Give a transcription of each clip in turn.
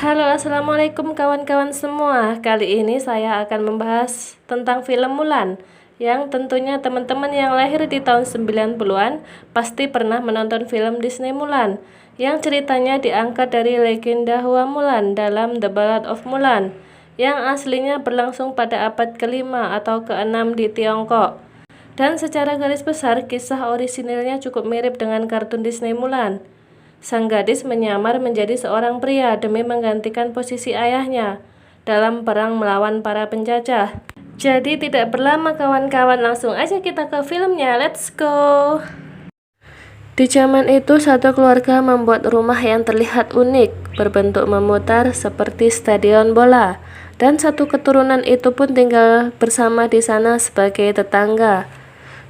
Halo, assalamualaikum kawan-kawan semua. Kali ini saya akan membahas tentang film Mulan, yang tentunya teman-teman yang lahir di tahun 90-an pasti pernah menonton film Disney Mulan, yang ceritanya diangkat dari legenda Hua Mulan dalam The Ballad of Mulan, yang aslinya berlangsung pada abad ke-5 atau ke-6 di Tiongkok. Dan secara garis besar, kisah orisinilnya cukup mirip dengan kartun Disney Mulan. Sang gadis menyamar menjadi seorang pria demi menggantikan posisi ayahnya dalam perang melawan para penjajah. Jadi tidak berlama kawan-kawan, langsung aja kita ke filmnya, let's go! Di zaman itu, satu keluarga membuat rumah yang terlihat unik, berbentuk memutar seperti stadion bola. Dan satu keturunan itu pun tinggal bersama di sana sebagai tetangga.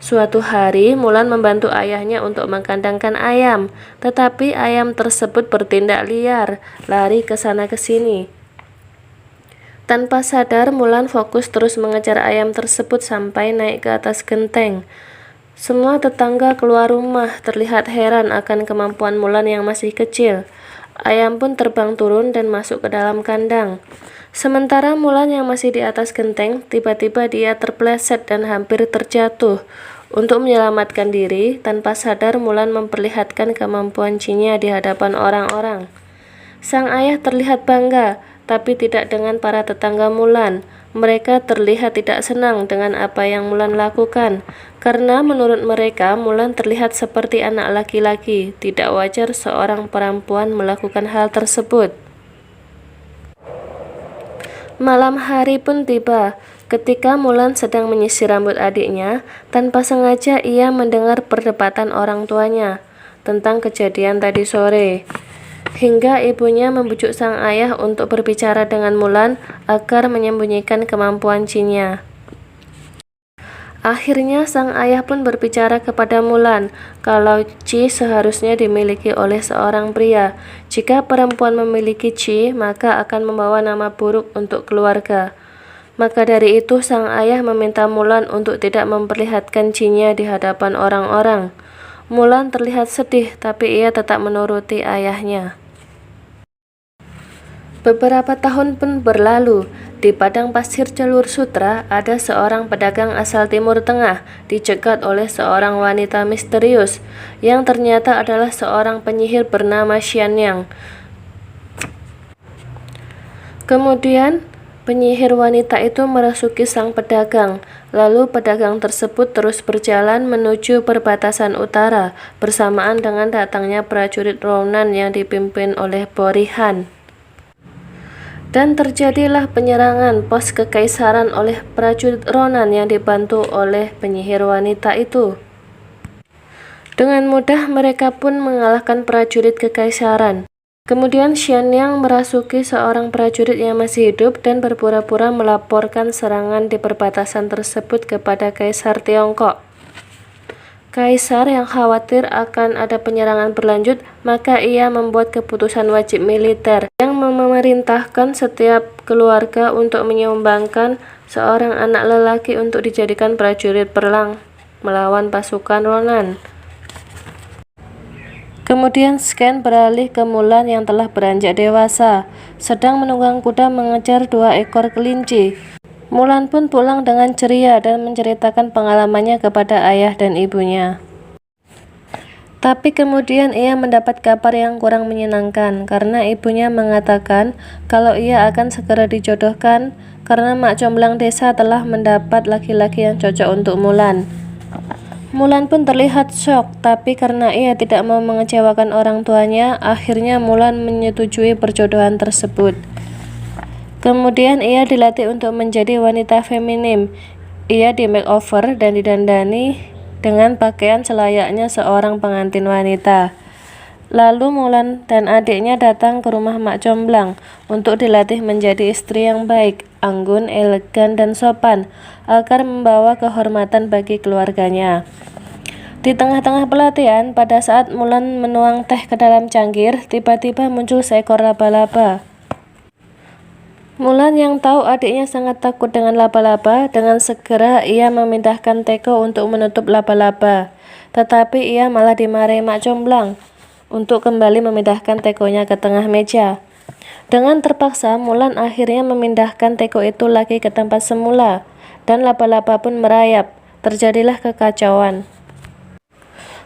Suatu hari, Mulan membantu ayahnya untuk mengkandangkan ayam, tetapi ayam tersebut bertindak liar, lari ke sana ke sini. Tanpa sadar, Mulan fokus terus mengejar ayam tersebut sampai naik ke atas genteng. Semua tetangga keluar rumah terlihat heran akan kemampuan Mulan yang masih kecil. Ayam pun terbang turun dan masuk ke dalam kandang. Sementara Mulan yang masih di atas genteng, tiba-tiba dia terpleset dan hampir terjatuh. Untuk menyelamatkan diri, tanpa sadar Mulan memperlihatkan kemampuan Cinya di hadapan orang-orang. Sang ayah terlihat bangga, tapi tidak dengan para tetangga Mulan. Mereka terlihat tidak senang dengan apa yang Mulan lakukan, karena menurut mereka Mulan terlihat seperti anak laki-laki. Tidak wajar seorang perempuan melakukan hal tersebut. Malam hari pun tiba. Ketika Mulan sedang menyisir rambut adiknya, tanpa sengaja ia mendengar perdebatan orang tuanya tentang kejadian tadi sore. Hingga ibunya membujuk sang ayah untuk berbicara dengan Mulan agar menyembunyikan kemampuan Cinya. Akhirnya sang ayah pun berbicara kepada Mulan kalau Ci seharusnya dimiliki oleh seorang pria. Jika perempuan memiliki Ci, maka akan membawa nama buruk untuk keluarga. Maka dari itu sang ayah meminta Mulan untuk tidak memperlihatkan Cinya di hadapan orang-orang. Mulan terlihat sedih, tapi ia tetap menuruti ayahnya. Beberapa tahun pun berlalu. Di padang pasir jalur sutra, ada seorang pedagang asal Timur Tengah dicegat oleh seorang wanita misterius yang ternyata adalah seorang penyihir bernama Xianyang. Kemudian, penyihir wanita itu merasuki sang pedagang. Lalu pedagang tersebut terus berjalan menuju perbatasan utara bersamaan dengan datangnya prajurit Ronan yang dipimpin oleh Borihan. Dan terjadilah penyerangan pos kekaisaran oleh prajurit Ronan yang dibantu oleh penyihir wanita itu. Dengan mudah mereka pun mengalahkan prajurit kekaisaran. Kemudian Xianyang merasuki seorang prajurit yang masih hidup dan berpura-pura melaporkan serangan di perbatasan tersebut kepada Kaisar Tiongkok. Kaisar yang khawatir akan ada penyerangan berlanjut, maka ia membuat keputusan wajib militer yang memerintahkan setiap keluarga untuk menyumbangkan seorang anak lelaki untuk dijadikan prajurit perang melawan pasukan Ronan. Kemudian Scan beralih ke Mulan yang telah beranjak dewasa, sedang menunggang kuda mengejar 2 ekor kelinci. Mulan pun pulang dengan ceria dan menceritakan pengalamannya kepada ayah dan ibunya. Tapi kemudian ia mendapat kabar yang kurang menyenangkan karena ibunya mengatakan kalau ia akan segera dijodohkan karena mak comblang desa telah mendapat laki-laki yang cocok untuk Mulan. Mulan pun terlihat syok, tapi karena ia tidak mau mengecewakan orang tuanya, akhirnya Mulan menyetujui perjodohan tersebut. Kemudian ia dilatih untuk menjadi wanita feminim. Ia di makeover dan didandani dengan pakaian selayaknya seorang pengantin wanita. Lalu Mulan dan adiknya datang ke rumah mak comblang untuk dilatih menjadi istri yang baik, anggun, elegan, dan sopan agar membawa kehormatan bagi keluarganya. Di tengah-tengah pelatihan, pada saat Mulan menuang teh ke dalam cangkir, tiba-tiba muncul seekor laba-laba. Mulan yang tahu adiknya sangat takut dengan laba-laba, dengan segera ia memindahkan teko untuk menutup laba-laba. Tetapi ia malah dimarahi mak comblang untuk kembali memindahkan tekonya ke tengah meja. Dengan terpaksa, Mulan akhirnya memindahkan teko itu lagi ke tempat semula, dan laba-laba pun merayap. Terjadilah kekacauan.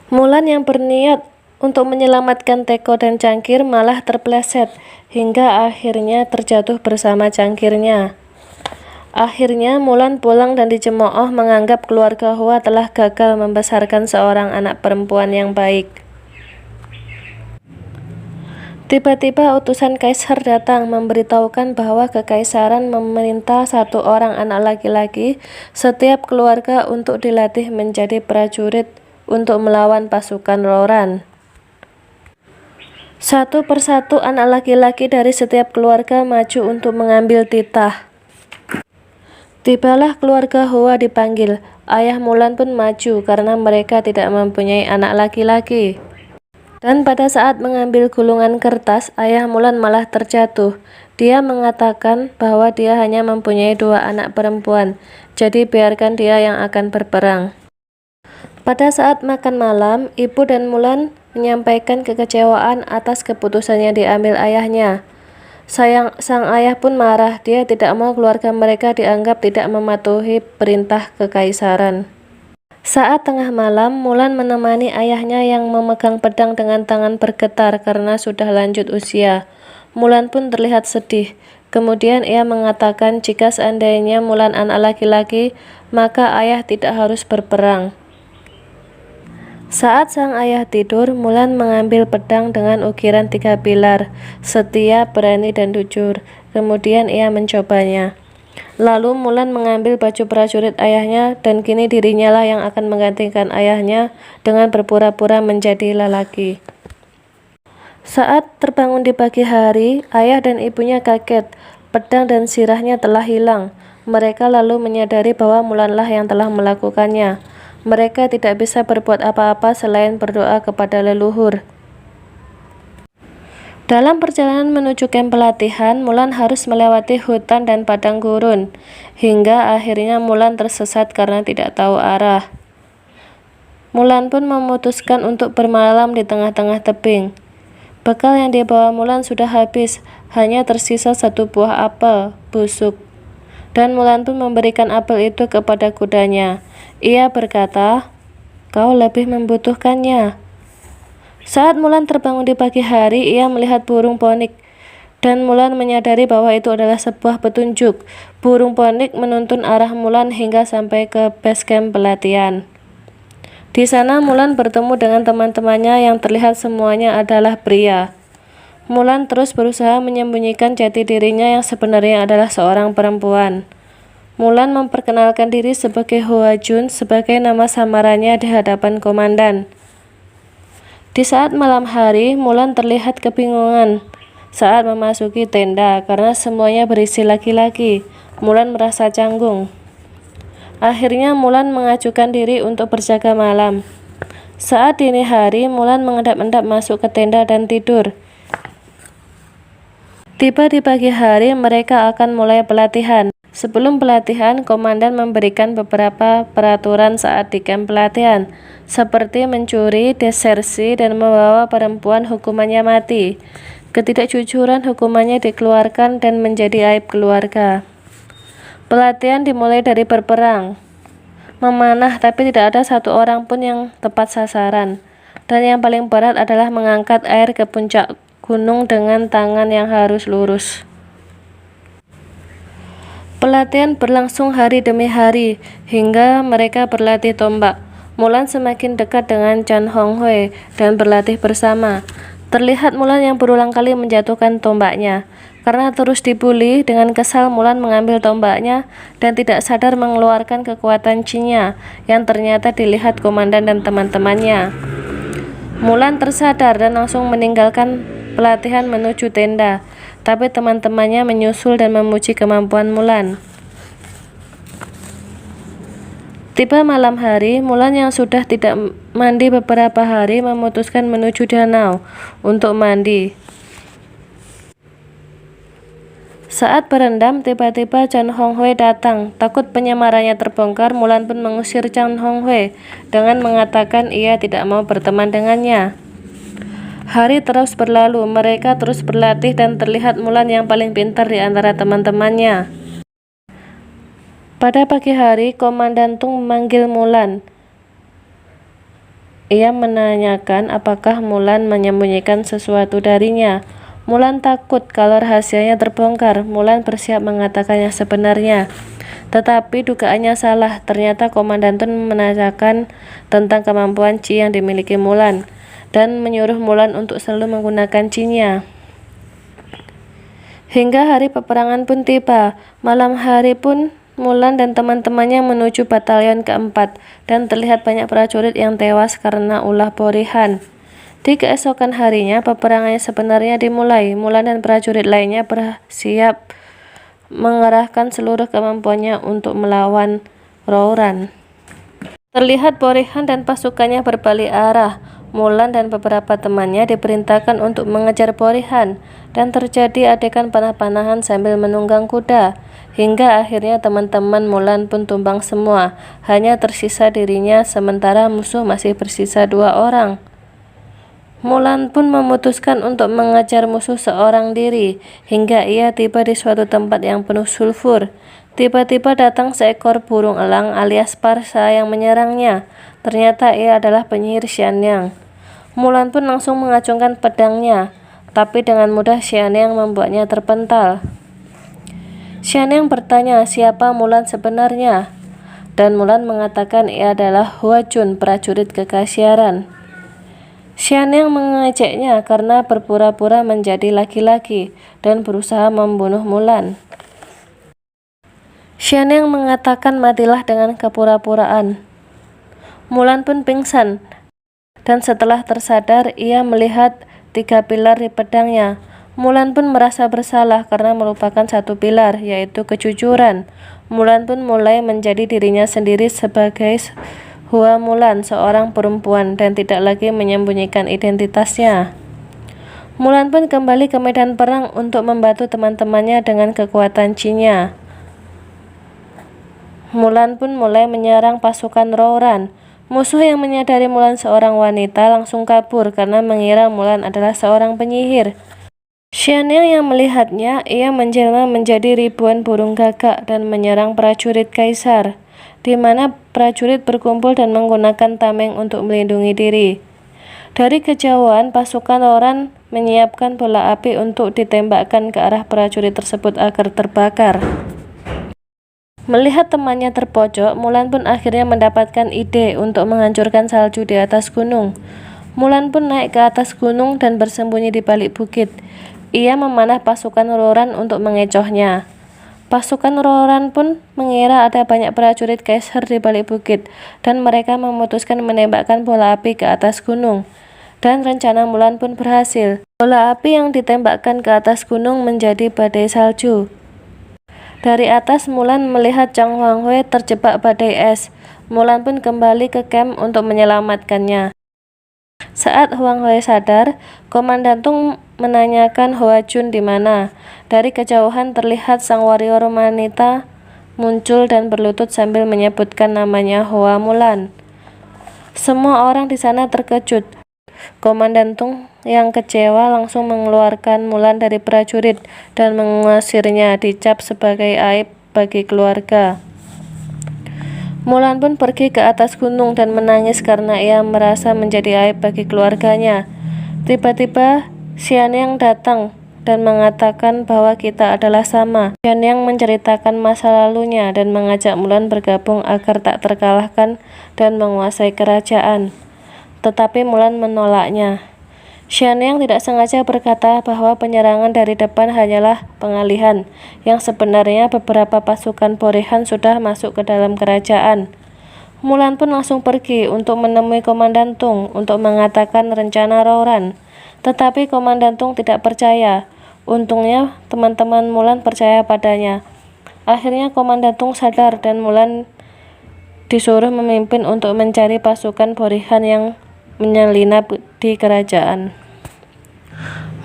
Mulan yang berniat untuk menyelamatkan teko dan cangkir malah terpeleset, hingga akhirnya terjatuh bersama cangkirnya. Akhirnya Mulan pulang dan dicemooh menganggap keluarga Hua telah gagal membesarkan seorang anak perempuan yang baik. Tiba-tiba utusan kaisar datang memberitahukan bahwa kekaisaran meminta satu orang anak laki-laki setiap keluarga untuk dilatih menjadi prajurit untuk melawan pasukan Rouran. Satu persatu anak laki-laki dari setiap keluarga maju untuk mengambil titah. Tibalah keluarga Hua dipanggil. Ayah Mulan pun maju karena mereka tidak mempunyai anak laki-laki. Dan pada saat mengambil gulungan kertas, ayah Mulan malah terjatuh. Dia mengatakan bahwa dia hanya mempunyai 2 anak perempuan, jadi biarkan dia yang akan berperang. Pada saat makan malam, ibu dan Mulan menyampaikan kekecewaan atas keputusan yang diambil ayahnya. Sang ayah pun marah, dia tidak mau keluarga mereka dianggap tidak mematuhi perintah kekaisaran. Saat tengah malam, Mulan menemani ayahnya yang memegang pedang dengan tangan bergetar karena sudah lanjut usia. Mulan pun terlihat sedih. Kemudian ia mengatakan jika seandainya Mulan anak laki-laki, maka ayah tidak harus berperang. Saat sang ayah tidur, Mulan mengambil pedang dengan ukiran 3 pilar, setia, berani, dan jujur. Kemudian ia mencobanya. Lalu Mulan mengambil baju prajurit ayahnya, dan kini dirinya lah yang akan menggantikan ayahnya dengan berpura-pura menjadi lelaki. Saat terbangun di pagi hari, ayah dan ibunya kaget. Pedang dan sirahnya telah hilang. Mereka lalu menyadari bahwa Mulanlah yang telah melakukannya. Mereka tidak bisa berbuat apa-apa selain berdoa kepada leluhur. Dalam perjalanan menuju kamp pelatihan, Mulan harus melewati hutan dan padang gurun, hingga akhirnya Mulan tersesat karena tidak tahu arah. Mulan pun memutuskan untuk bermalam di tengah-tengah tebing. Bekal yang dibawa Mulan sudah habis, hanya tersisa 1 buah apel busuk. Dan Mulan pun memberikan apel itu kepada kudanya. Ia berkata, "Kau lebih membutuhkannya." Saat Mulan terbangun di pagi hari, ia melihat burung ponik. Dan Mulan menyadari bahwa itu adalah sebuah petunjuk. Burung ponik menuntun arah Mulan hingga sampai ke base camp pelatihan. Di sana Mulan bertemu dengan teman-temannya yang terlihat semuanya adalah pria. Mulan terus berusaha menyembunyikan jati dirinya yang sebenarnya adalah seorang perempuan. Mulan memperkenalkan diri sebagai Hua Jun sebagai nama samarannya di hadapan komandan. Di saat malam hari, Mulan terlihat kebingungan saat memasuki tenda karena semuanya berisi laki-laki. Mulan merasa canggung. Akhirnya Mulan mengajukan diri untuk berjaga malam. Saat dini hari, Mulan mengendap-endap masuk ke tenda dan tidur. Tiba di pagi hari, mereka akan mulai pelatihan. Sebelum pelatihan, komandan memberikan beberapa peraturan saat di kamp pelatihan, seperti mencuri, desersi, dan membawa perempuan hukumannya mati. Ketidakjujuran hukumannya dikeluarkan dan menjadi aib keluarga. Pelatihan dimulai dari berperang, memanah, tapi tidak ada satu orang pun yang tepat sasaran. Dan yang paling berat adalah mengangkat air ke puncak gunung dengan tangan yang harus lurus. Pelatihan berlangsung hari demi hari, hingga mereka berlatih tombak. Mulan semakin dekat dengan Chan Honghui dan berlatih bersama. Terlihat Mulan yang berulang kali menjatuhkan tombaknya. Karena terus dibully, dengan kesal Mulan mengambil tombaknya dan tidak sadar mengeluarkan kekuatan Qi-nya yang ternyata dilihat komandan dan teman-temannya. Mulan tersadar dan langsung meninggalkan pelatihan menuju tenda. Tapi teman-temannya menyusul dan memuji kemampuan Mulan. Tiba malam hari, Mulan yang sudah tidak mandi beberapa hari memutuskan menuju danau untuk mandi. Saat berendam, tiba-tiba Chan Honghui datang. Takut penyamarannya terbongkar, Mulan pun mengusir Chan Honghui dengan mengatakan ia tidak mau berteman dengannya. Hari terus berlalu, mereka terus berlatih dan terlihat Mulan yang paling pintar di antara teman-temannya. Pada pagi hari, Komandan Tung memanggil Mulan. Ia menanyakan apakah Mulan menyembunyikan sesuatu darinya. Mulan takut kalau rahasianya terbongkar. Mulan bersiap mengatakan yang sebenarnya. Tetapi dugaannya salah. Ternyata Komandan Tung menanyakan tentang kemampuan Chi yang dimiliki Mulan dan menyuruh Mulan untuk selalu menggunakan Chi-nya. Hingga hari peperangan pun tiba. Malam hari pun Mulan dan teman-temannya menuju batalion keempat dan terlihat banyak prajurit yang tewas karena ulah Borihan. Di keesokan harinya peperangan sebenarnya dimulai. Mulan dan prajurit lainnya bersiap mengerahkan seluruh kemampuannya untuk melawan Rouran. Terlihat Borihan dan pasukannya berbalik arah. Mulan dan beberapa temannya diperintahkan untuk mengejar Borihan dan terjadi adegan panah-panahan sambil menunggang kuda. Hingga akhirnya teman-teman Mulan pun tumbang semua. Hanya tersisa dirinya sementara musuh masih bersisa 2 orang. Mulan pun memutuskan untuk mengejar musuh seorang diri hingga ia tiba di suatu tempat yang penuh sulfur. Tiba-tiba datang seekor burung elang alias parsa yang menyerangnya. Ternyata ia adalah penyihir Xianyang. Mulan pun langsung mengacungkan pedangnya, tapi dengan mudah Xianyang membuatnya terpental. Xianyang bertanya siapa Mulan sebenarnya, dan Mulan mengatakan ia adalah Hua Jun, prajurit kekaisaran. Xianyang mengejeknya karena berpura-pura menjadi laki-laki dan berusaha membunuh Mulan. Xianyang mengatakan matilah dengan kepura-puraan. Mulan pun pingsan, dan setelah tersadar ia melihat 3 pilar di pedangnya. Mulan pun merasa bersalah karena melupakan 1 pilar, yaitu kejujuran. Mulan pun mulai menjadi dirinya sendiri sebagai Hua Mulan, seorang perempuan, dan tidak lagi menyembunyikan identitasnya. Mulan pun kembali ke medan perang untuk membantu teman-temannya dengan kekuatan Chi-nya. Mulan pun mulai menyerang pasukan Rouran. Musuh yang menyadari Mulan seorang wanita langsung kabur karena mengira Mulan adalah seorang penyihir. Xianyang yang melihatnya, ia menjelma menjadi ribuan burung gagak dan menyerang prajurit kaisar, di mana prajurit berkumpul dan menggunakan tameng untuk melindungi diri. Dari kejauhan, pasukan Rouran menyiapkan bola api untuk ditembakkan ke arah prajurit tersebut agar terbakar. Melihat temannya terpojok, Mulan pun akhirnya mendapatkan ide untuk menghancurkan salju di atas gunung. Mulan pun naik ke atas gunung dan bersembunyi di balik bukit. Ia memanah pasukan Rouran untuk mengecohnya. Pasukan Rouran pun mengira ada banyak prajurit kaisar di balik bukit, dan mereka memutuskan menembakkan bola api ke atas gunung. Dan rencana Mulan pun berhasil. Bola api yang ditembakkan ke atas gunung menjadi badai salju. Dari atas, Mulan melihat Zhang Huanghui terjebak badai es. Mulan pun kembali ke camp untuk menyelamatkannya. Saat Huanghui sadar, Komandan Tung menanyakan Hua Jun di mana. Dari kejauhan terlihat sang warrior wanita muncul dan berlutut sambil menyebutkan namanya Hua Mulan. Semua orang di sana terkejut. Komandan Tung yang kecewa langsung mengeluarkan Mulan dari prajurit dan mengusirnya, dicap sebagai aib bagi keluarga. Mulan pun pergi ke atas gunung dan menangis karena ia merasa menjadi aib bagi keluarganya. Tiba-tiba Xianyang datang dan mengatakan bahwa kita adalah sama. Xianyang menceritakan masa lalunya dan mengajak Mulan bergabung agar tak terkalahkan dan menguasai kerajaan. Tetapi Mulan menolaknya. Xianyang tidak sengaja berkata bahwa penyerangan dari depan hanyalah pengalihan, yang sebenarnya beberapa pasukan Borihan sudah masuk ke dalam kerajaan. Mulan pun langsung pergi untuk menemui Komandan Tung untuk mengatakan rencana Rouran. Tetapi Komandan Tung tidak percaya. Untungnya teman-teman Mulan percaya padanya. Akhirnya Komandan Tung sadar dan Mulan disuruh memimpin untuk mencari pasukan Borihan yang menyelinap di kerajaan.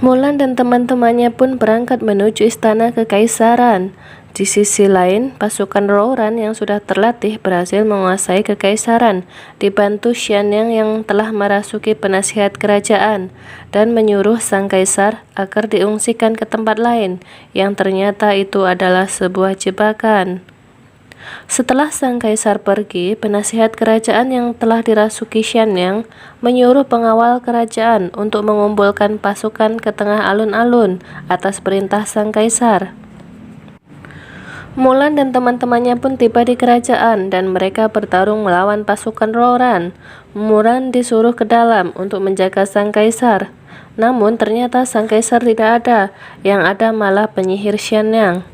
Mulan dan teman-temannya pun berangkat menuju istana kekaisaran. Di sisi lain, pasukan Rouran yang sudah terlatih berhasil menguasai kekaisaran, dibantu Xianyang yang telah merasuki penasihat kerajaan dan menyuruh sang kaisar agar diungsikan ke tempat lain, yang ternyata itu adalah sebuah jebakan. Setelah sang kaisar pergi, penasihat kerajaan yang telah dirasuki Xianyang menyuruh pengawal kerajaan untuk mengumpulkan pasukan ke tengah alun-alun atas perintah sang kaisar. Mulan dan teman-temannya pun tiba di kerajaan dan mereka bertarung melawan pasukan Rouran. Mulan disuruh ke dalam untuk menjaga sang kaisar. Namun ternyata sang kaisar tidak ada, yang ada malah penyihir Xianyang.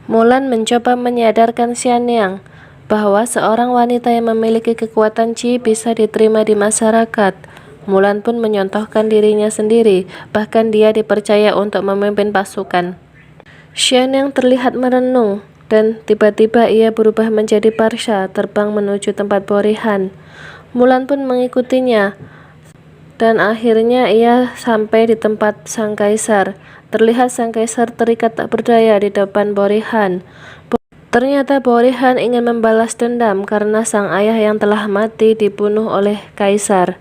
Mulan mencoba menyadarkan Xianyang bahwa seorang wanita yang memiliki kekuatan Qi bisa diterima di masyarakat. Mulan pun menyontohkan dirinya sendiri, bahkan dia dipercaya untuk memimpin pasukan. Xianyang terlihat merenung, dan tiba-tiba ia berubah menjadi Parsha, terbang menuju tempat Borihan. Mulan pun mengikutinya, dan akhirnya ia sampai di tempat sang kaisar. Terlihat sang kaisar terikat tak berdaya di depan Borihan. Ternyata Borihan ingin membalas dendam karena sang ayah yang telah mati dibunuh oleh kaisar.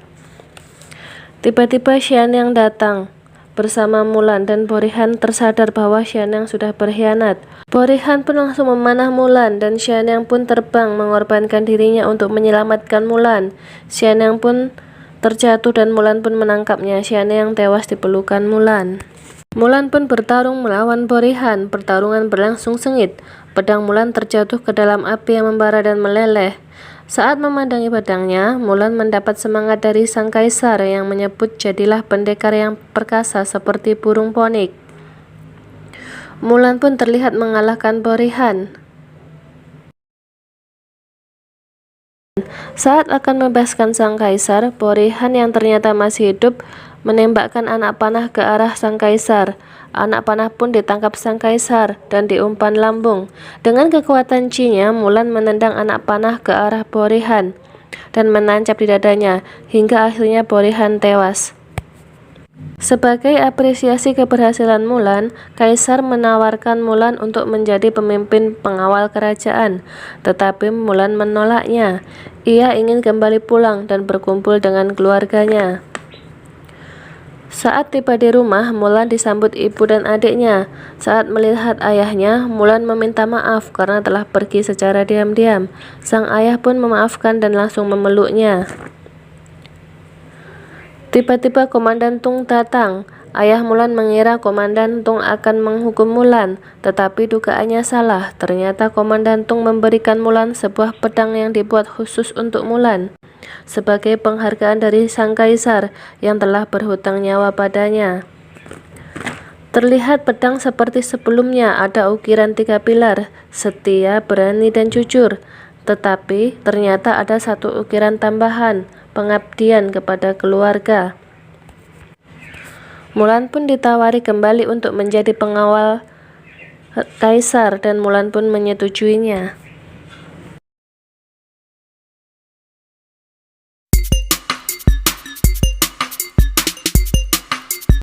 Tiba-tiba Xianyang datang bersama Mulan dan Borihan tersadar bahwa Xianyang sudah berkhianat. Borihan pun langsung memanah Mulan dan Xianyang pun terbang mengorbankan dirinya untuk menyelamatkan Mulan. Xianyang pun terjatuh dan Mulan pun menangkapnya. Xianyang tewas di pelukan Mulan. Mulan pun bertarung melawan Borihan. Pertarungan berlangsung sengit. Pedang Mulan terjatuh ke dalam api yang membara dan meleleh. Saat memandangi pedangnya, Mulan mendapat semangat dari sang kaisar yang menyebut jadilah pendekar yang perkasa seperti burung ponik. Mulan pun terlihat mengalahkan Borihan. Saat akan membebaskan sang kaisar, Borihan yang ternyata masih hidup menembakkan anak panah ke arah sang kaisar. Anak panah pun ditangkap sang kaisar dan diumpan lambung. Dengan kekuatan Qi-nya, Mulan menendang anak panah ke arah Borihan dan menancap di dadanya, hingga akhirnya Borihan tewas. Sebagai apresiasi keberhasilan Mulan, kaisar menawarkan Mulan untuk menjadi pemimpin pengawal kerajaan, tetapi Mulan menolaknya. Ia ingin kembali pulang dan berkumpul dengan keluarganya. Saat tiba di rumah, Mulan disambut ibu dan adiknya. Saat melihat ayahnya, Mulan meminta maaf karena telah pergi secara diam-diam. Sang ayah pun memaafkan dan langsung memeluknya. Tiba-tiba Komandan Tung datang. Ayah Mulan mengira Komandan Tung akan menghukum Mulan, tetapi dugaannya salah. Ternyata Komandan Tung memberikan Mulan sebuah pedang yang dibuat khusus untuk Mulan, sebagai penghargaan dari sang kaisar yang telah berhutang nyawa padanya. Terlihat pedang seperti sebelumnya, ada ukiran 3 pilar, setia, berani, dan jujur. Tetapi ternyata ada satu ukiran tambahan, pengabdian kepada keluarga. Mulan pun ditawari kembali untuk menjadi pengawal kaisar dan Mulan pun menyetujuinya.